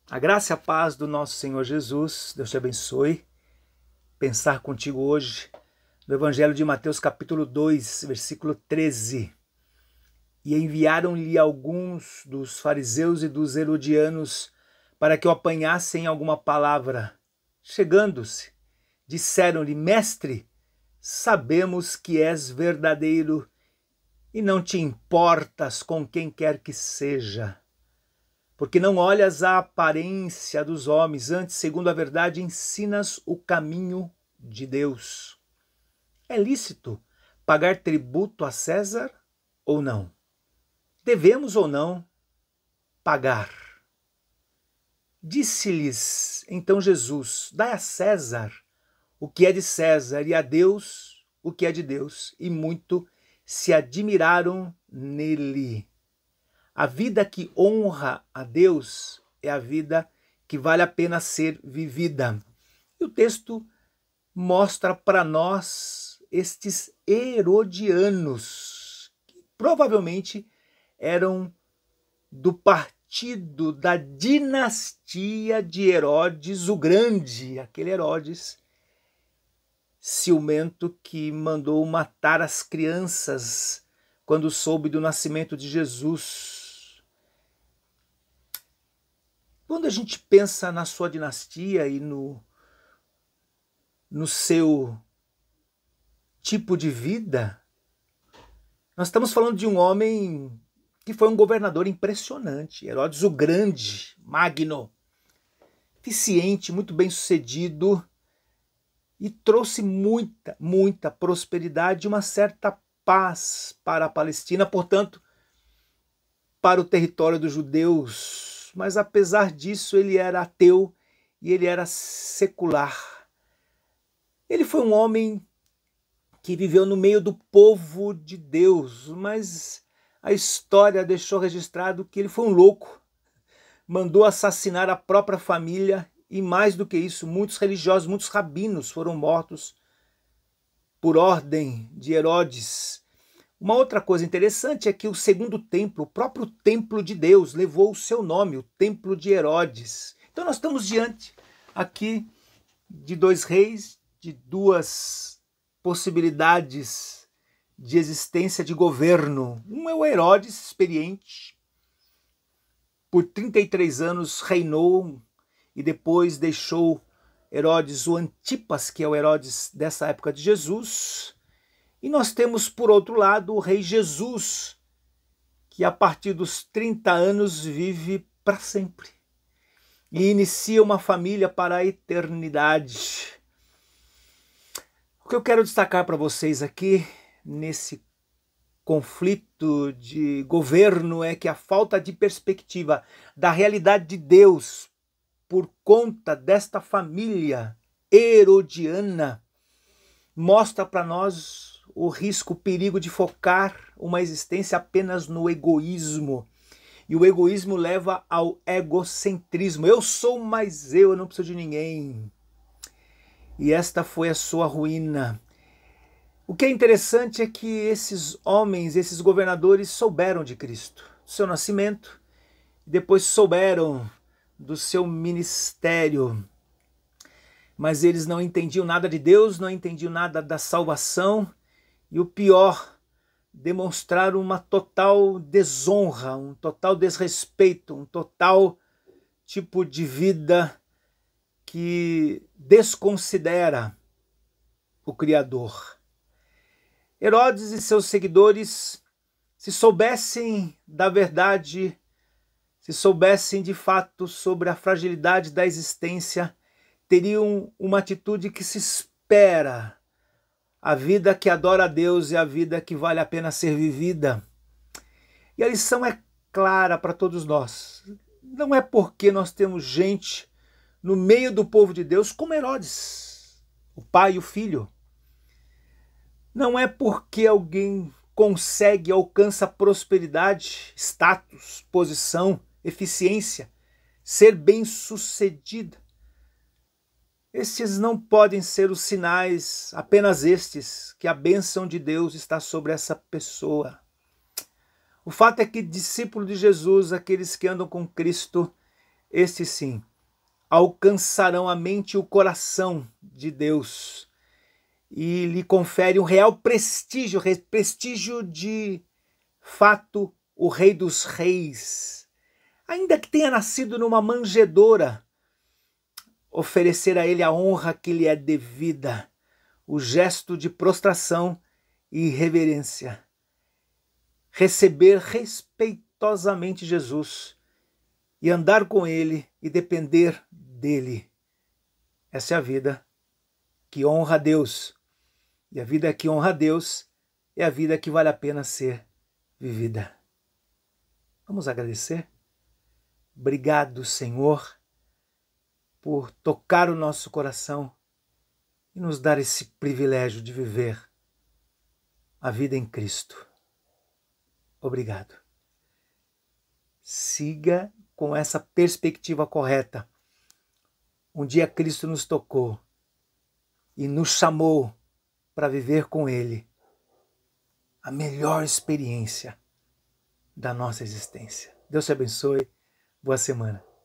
A graça e a paz do nosso Senhor Jesus, Deus te abençoe. Pensar contigo hoje no Evangelho de Mateus capítulo 2, versículo 13. E enviaram-lhe alguns dos fariseus e dos herodianos para que o apanhassem alguma palavra. Chegando-se, disseram-lhe: Mestre, sabemos que és verdadeiro e não te importas com quem quer que seja, porque não olhas a aparência dos homens, antes, segundo a verdade, ensinas o caminho de Deus. É lícito pagar tributo a César ou não? Devemos ou não pagar? Disse-lhes então Jesus: dai a César o que é de César e a Deus o que é de Deus. E muito se admiraram nele. A vida que honra a Deus é a vida que vale a pena ser vivida. E o texto mostra para nós estes herodianos, que provavelmente eram do partido da dinastia de Herodes o Grande, aquele Herodes ciumento que mandou matar as crianças quando soube do nascimento de Jesus. Quando a gente pensa na sua dinastia e no seu tipo de vida, nós estamos falando de um homem que foi um governador impressionante, Herodes o Grande, Magno, eficiente, muito bem sucedido e trouxe muita prosperidade e uma certa paz para a Palestina, portanto, para o território dos judeus. Mas apesar disso, ele era ateu e ele era secular. Ele foi um homem que viveu no meio do povo de Deus, mas a história deixou registrado que ele foi um louco, mandou assassinar a própria família e, mais do que isso, muitos religiosos, muitos rabinos foram mortos por ordem de Herodes. Uma outra coisa interessante é que o segundo templo, o próprio templo de Deus, levou o seu nome, o templo de Herodes. Então nós estamos diante aqui de dois reis, de duas possibilidades de existência de governo. Um é o Herodes experiente, por 33 anos reinou e depois deixou Herodes o Antipas, que é o Herodes dessa época de Jesus. E nós temos, por outro lado, o rei Jesus, que a partir dos 30 anos vive para sempre e inicia uma família para a eternidade. O que eu quero destacar para vocês aqui, nesse conflito de governo, é que a falta de perspectiva da realidade de Deus por conta desta família herodiana mostra para nós o risco, o perigo de focar uma existência apenas no egoísmo. E o egoísmo leva ao egocentrismo. Eu sou mais eu não preciso de ninguém. E esta foi a sua ruína. O que é interessante é que esses homens, esses governadores, souberam de Cristo, do seu nascimento, depois souberam do seu ministério. Mas eles não entendiam nada de Deus, não entendiam nada da salvação. E o pior, demonstraram uma total desonra, um total desrespeito, um total tipo de vida que desconsidera o Criador. Herodes e seus seguidores, se soubessem da verdade, se soubessem de fato sobre a fragilidade da existência, teriam uma atitude que se espera. A vida que adora a Deus é a vida que vale a pena ser vivida. E a lição é clara para todos nós. Não é porque nós temos gente no meio do povo de Deus como Herodes, o pai e o filho. Não é porque alguém consegue, alcança prosperidade, status, posição, eficiência, ser bem-sucedida. Estes não podem ser os sinais, apenas estes, que a bênção de Deus está sobre essa pessoa. O fato é que discípulo de Jesus, aqueles que andam com Cristo, estes sim, alcançarão a mente e o coração de Deus e lhe confere um real prestígio, prestígio de fato, o Rei dos Reis. Ainda que tenha nascido numa manjedoura, oferecer a ele a honra que lhe é devida, o gesto de prostração e reverência. Receber respeitosamente Jesus e andar com ele e depender dele. Essa é a vida que honra a Deus. E a vida que honra a Deus é a vida que vale a pena ser vivida. Vamos agradecer? Obrigado, Senhor, por tocar o nosso coração e nos dar esse privilégio de viver a vida em Cristo. Obrigado. Siga com essa perspectiva correta. Um dia Cristo nos tocou e nos chamou para viver com Ele a melhor experiência da nossa existência. Deus te abençoe. Boa semana.